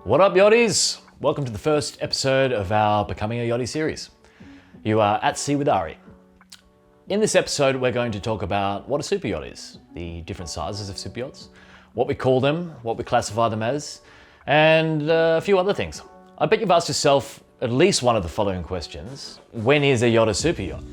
What up, yachties? Welcome to the first episode of our Becoming a Yachty series. You are at sea with Ari. In this episode, we're going to talk about what a super yacht is, the different sizes of super yachts, what we call them, what we classify them as, and a few other things. I bet you've asked yourself at least one of the following questions. When is a yacht a super yacht?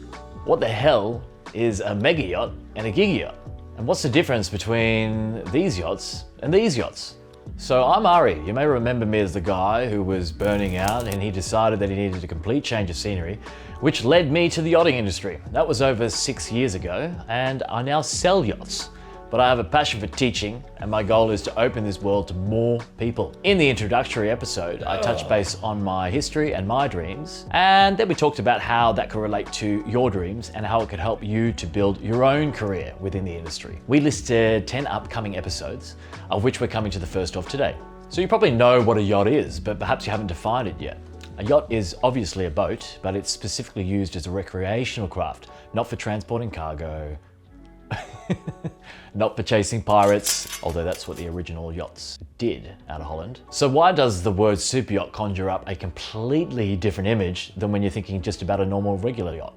What the hell is a mega yacht and a giga yacht? And what's the difference between these yachts and these yachts? So I'm Ari. You may remember me as the guy who was burning out and he decided that he needed a complete change of scenery, which led me to the yachting industry. That was over 6 years ago, and I now sell yachts. But I have a passion for teaching, and my goal is to open this world to more people. In the introductory episode, I touched base on my history and my dreams, and then we talked about how that could relate to your dreams and how it could help you to build your own career within the industry. We listed 10 upcoming episodes, of which we're coming to the first of today. So you probably know what a yacht is, but perhaps you haven't defined it yet. A yacht is obviously a boat, but it's specifically used as a recreational craft, not for transporting cargo, not for chasing pirates, although that's what the original yachts did out of Holland. So why does the word super yacht conjure up a completely different image than when you're thinking just about a normal regular yacht?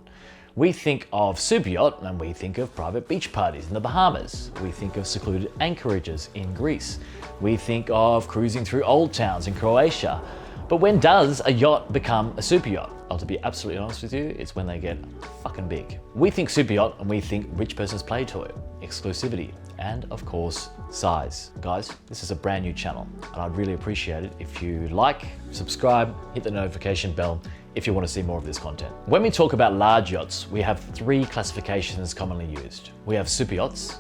We think of super yacht and we think of private beach parties in the Bahamas. We think of secluded anchorages in Greece. We think of cruising through old towns in Croatia. But when does a yacht become a super yacht? Well, to be absolutely honest with you, it's when they get fucking big. We think super yacht and we think rich person's play toy, exclusivity, and of course, size. Guys, this is a brand new channel and I'd really appreciate it if you like, subscribe, hit the notification bell if you want to see more of this content. When we talk about large yachts, we have three classifications commonly used. We have super yachts,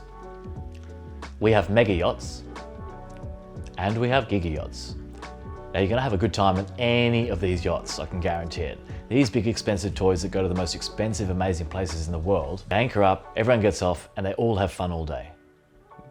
we have mega yachts, and we have giga yachts. Now you're gonna have a good time in any of these yachts, I can guarantee it. These big expensive toys that go to the most expensive, amazing places in the world, they anchor up, everyone gets off, and they all have fun all day.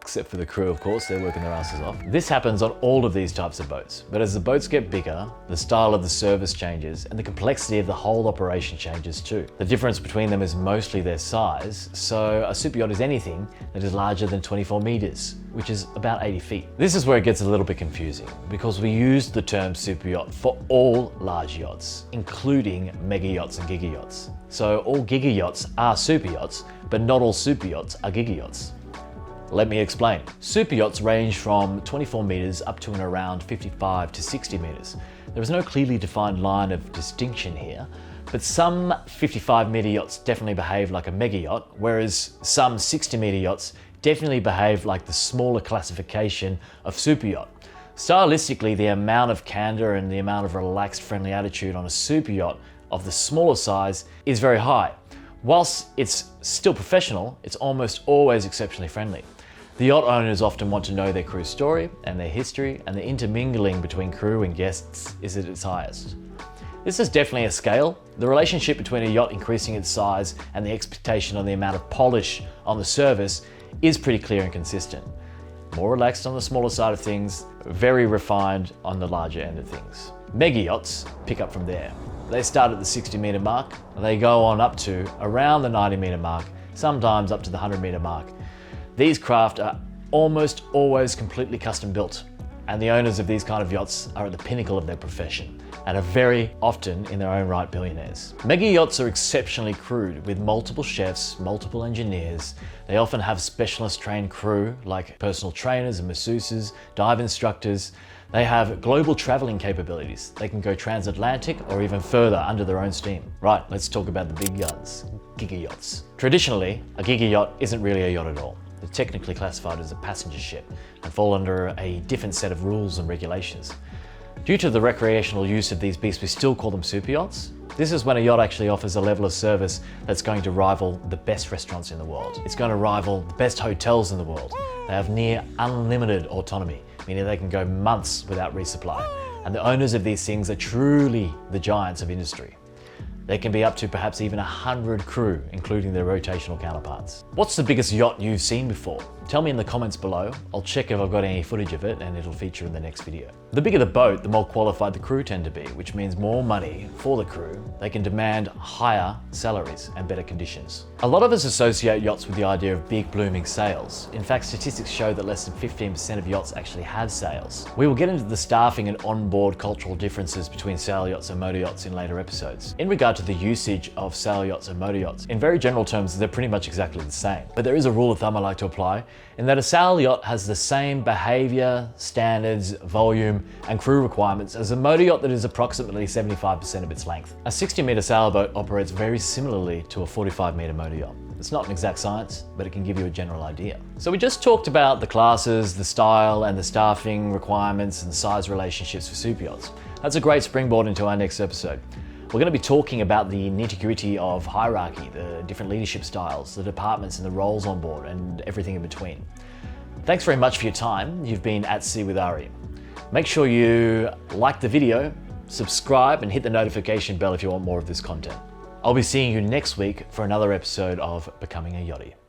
Except for the crew, of course, they're working their asses off. This happens on all of these types of boats, but as the boats get bigger, the style of the service changes and the complexity of the whole operation changes too. The difference between them is mostly their size, so a super yacht is anything that is larger than 24 meters, which is about 80 feet. This is where it gets a little bit confusing because we use the term super yacht for all large yachts, including mega yachts and giga yachts. So all giga yachts are super yachts, but not all super yachts are giga yachts. Let me explain. Super yachts range from 24 meters up to and around 55 to 60 meters. There is no clearly defined line of distinction here, but some 55 meter yachts definitely behave like a mega yacht, whereas some 60 meter yachts definitely behave like the smaller classification of super yacht. Stylistically, the amount of candor and the amount of relaxed, friendly attitude on a super yacht of the smaller size is very high. Whilst it's still professional, it's almost always exceptionally friendly. The yacht owners often want to know their crew's story and their history, and the intermingling between crew and guests is at its highest. This is definitely a scale. The relationship between a yacht increasing its size and the expectation on the amount of polish on the service is pretty clear and consistent. More relaxed on the smaller side of things, very refined on the larger end of things. Mega yachts pick up from there. They start at the 60 meter mark, and they go on up to around the 90 meter mark, sometimes up to the 100 meter mark. These craft are almost always completely custom built, and the owners of these kind of yachts are at the pinnacle of their profession and are very often in their own right billionaires. Mega yachts are exceptionally crewed with multiple chefs, multiple engineers. They often have specialist trained crew like personal trainers and masseuses, dive instructors. They have global traveling capabilities. They can go transatlantic or even further under their own steam. Right, let's talk about the big guns, giga yachts. Traditionally, a giga yacht isn't really a yacht at all. They're technically classified as a passenger ship and fall under a different set of rules and regulations. Due to the recreational use of these beasts, we still call them super yachts. This is when a yacht actually offers a level of service that's going to rival the best restaurants in the world. It's going to rival the best hotels in the world. They have near unlimited autonomy, meaning they can go months without resupply. And the owners of these things are truly the giants of industry. They can be up to perhaps even 100 crew, including their rotational counterparts. What's the biggest yacht you've seen before? Tell me in the comments below. I'll check if I've got any footage of it and it'll feature in the next video. The bigger the boat, the more qualified the crew tend to be, which means more money for the crew. They can demand higher salaries and better conditions. A lot of us associate yachts with the idea of big blooming sails. In fact, statistics show that less than 15% of yachts actually have sails. We will get into the staffing and onboard cultural differences between sail yachts and motor yachts in later episodes. In regard to the usage of sail yachts and motor yachts, in very general terms, they're pretty much exactly the same. But there is a rule of thumb I like to apply, in that a sail yacht has the same behavior, standards, volume, and crew requirements as a motor yacht that is approximately 75% of its length. A 60-meter sailboat operates very similarly to a 45-meter motor yacht. It's not an exact science, but it can give you a general idea. So we just talked about the classes, the style, and the staffing requirements and size relationships for super yachts. That's a great springboard into our next episode. We're going to be talking about the nitty-gritty of hierarchy, the different leadership styles, the departments and the roles on board, and everything in between. Thanks very much for your time. You've been at Sea with Ari. Make sure you like the video, subscribe, and hit the notification bell if you want more of this content. I'll be seeing you next week for another episode of Becoming a Yachty.